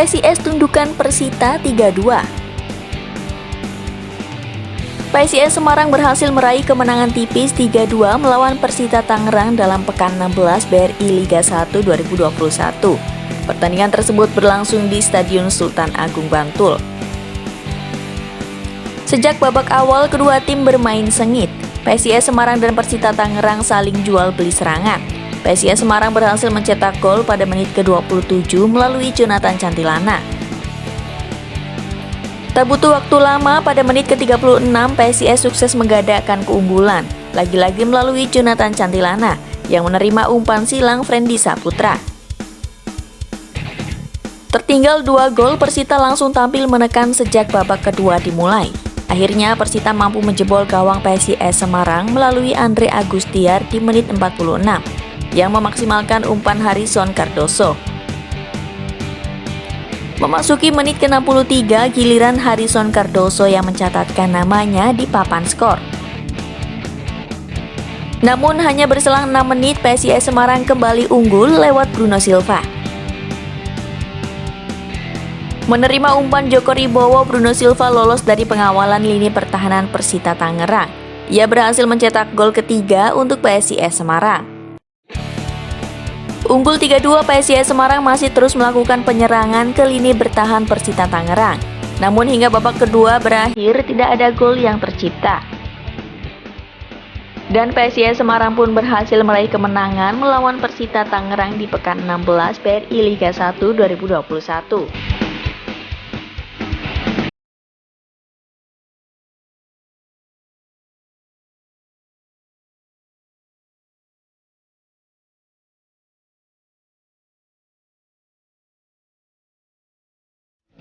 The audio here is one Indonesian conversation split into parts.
PSIS tundukan Persita 3-2. PSIS Semarang berhasil meraih kemenangan tipis 3-2 melawan Persita Tangerang dalam pekan 16 BRI Liga 1 2021. Pertandingan tersebut berlangsung di Stadion Sultan Agung Bantul. Sejak babak awal, kedua tim bermain sengit. PSIS Semarang dan Persita Tangerang saling jual beli serangan. PSIS Semarang berhasil mencetak gol pada menit ke-27 melalui Jonathan Cantilana. Tak butuh waktu lama, pada menit ke-36 PSIS sukses menggadaikan keunggulan, lagi-lagi melalui Jonathan Cantilana yang menerima umpan silang Friendly Saputra. Tertinggal 2 gol, Persita langsung tampil menekan sejak babak kedua dimulai. Akhirnya Persita mampu menjebol gawang PSIS Semarang melalui Andre Agustiar di menit 46 yang memaksimalkan umpan Harrison Cardoso. Memasuki menit ke-63, giliran Harrison Cardoso yang mencatatkan namanya di papan skor. Namun hanya berselang 6 menit PSIS Semarang kembali unggul lewat Bruno Silva. Menerima umpan Joko Ribowo, Bruno Silva lolos dari pengawalan lini pertahanan Persita Tangerang. Ia berhasil mencetak gol ketiga untuk PSIS Semarang. Unggul 3-2, PSIS Semarang masih terus melakukan penyerangan ke lini bertahan Persita Tangerang. Namun hingga babak kedua berakhir tidak ada gol yang tercipta. Dan PSIS Semarang pun berhasil meraih kemenangan melawan Persita Tangerang di pekan 16 BRI Liga 1 2021.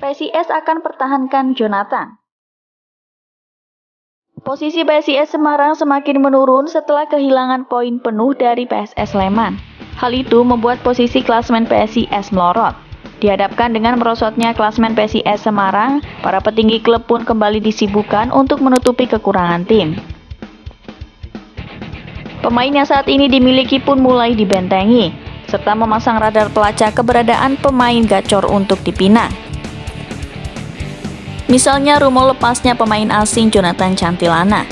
PSIS akan pertahankan Jonathan. Posisi PSIS Semarang semakin menurun setelah kehilangan poin penuh dari PSS Sleman. Hal itu membuat posisi klasemen PSIS melorot. Dihadapkan dengan merosotnya klasemen PSIS Semarang, para petinggi klub pun kembali disibukkan untuk menutupi kekurangan tim. Pemain yang saat ini dimiliki pun mulai dibentengi, serta memasang radar pelacak keberadaan pemain gacor untuk dipinang. Misalnya rumor lepasnya pemain asing Jonathan Cantilana.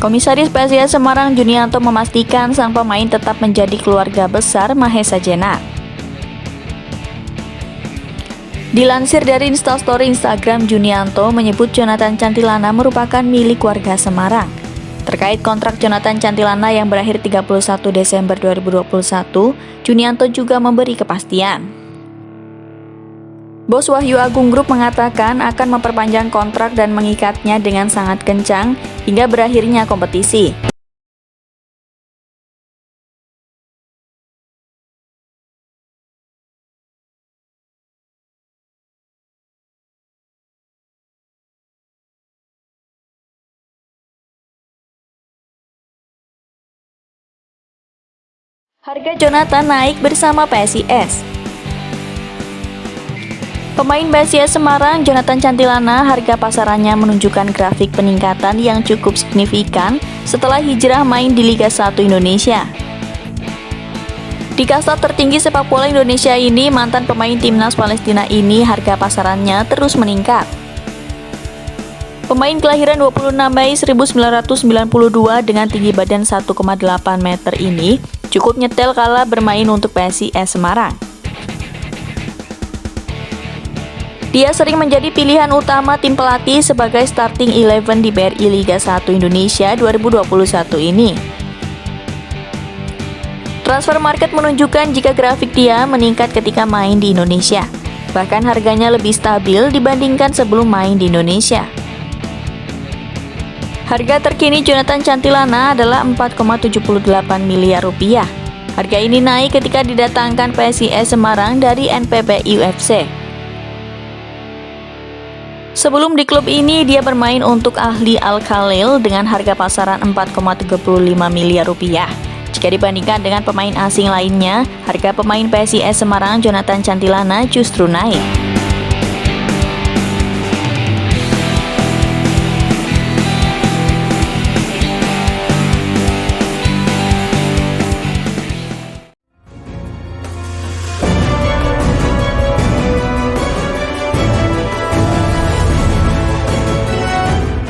Komisaris PSIS Semarang Junianto memastikan sang pemain tetap menjadi keluarga besar Mahesa Jenar. Dilansir dari Instastory Instagram, Junianto menyebut Jonathan Cantilana merupakan milik warga Semarang. Terkait kontrak Jonathan Cantilana yang berakhir 31 Desember 2021, Junianto juga memberi kepastian. Bos Wahyu Agung Group mengatakan akan memperpanjang kontrak dan mengikatnya dengan sangat kencang hingga berakhirnya kompetisi. Harga Jonathan naik bersama PSIS. Pemain PSIS Semarang, Jonathan Cantilana, harga pasarannya menunjukkan grafik peningkatan yang cukup signifikan setelah hijrah main di Liga 1 Indonesia. Di kasta tertinggi sepak bola Indonesia ini, mantan pemain timnas Palestina ini harga pasarannya terus meningkat. Pemain kelahiran 26 Mei 1992 dengan tinggi badan 1,8 meter ini cukup nyetel kala bermain untuk PSIS Semarang. Dia sering menjadi pilihan utama tim pelatih sebagai starting 11 di BRI Liga 1 Indonesia 2021 ini. Transfer Market menunjukkan jika grafik dia meningkat ketika main di Indonesia. Bahkan harganya lebih stabil dibandingkan sebelum main di Indonesia. Harga terkini Jonathan Cantilana adalah 4,78 miliar rupiah. Harga ini naik ketika didatangkan PSIS Semarang dari NPB UFC. Sebelum di klub ini, dia bermain untuk Ahli Al-Khalil dengan harga pasaran 4,35 miliar rupiah. Jika dibandingkan dengan pemain asing lainnya, harga pemain PSIS Semarang Jonathan Cantilana justru naik.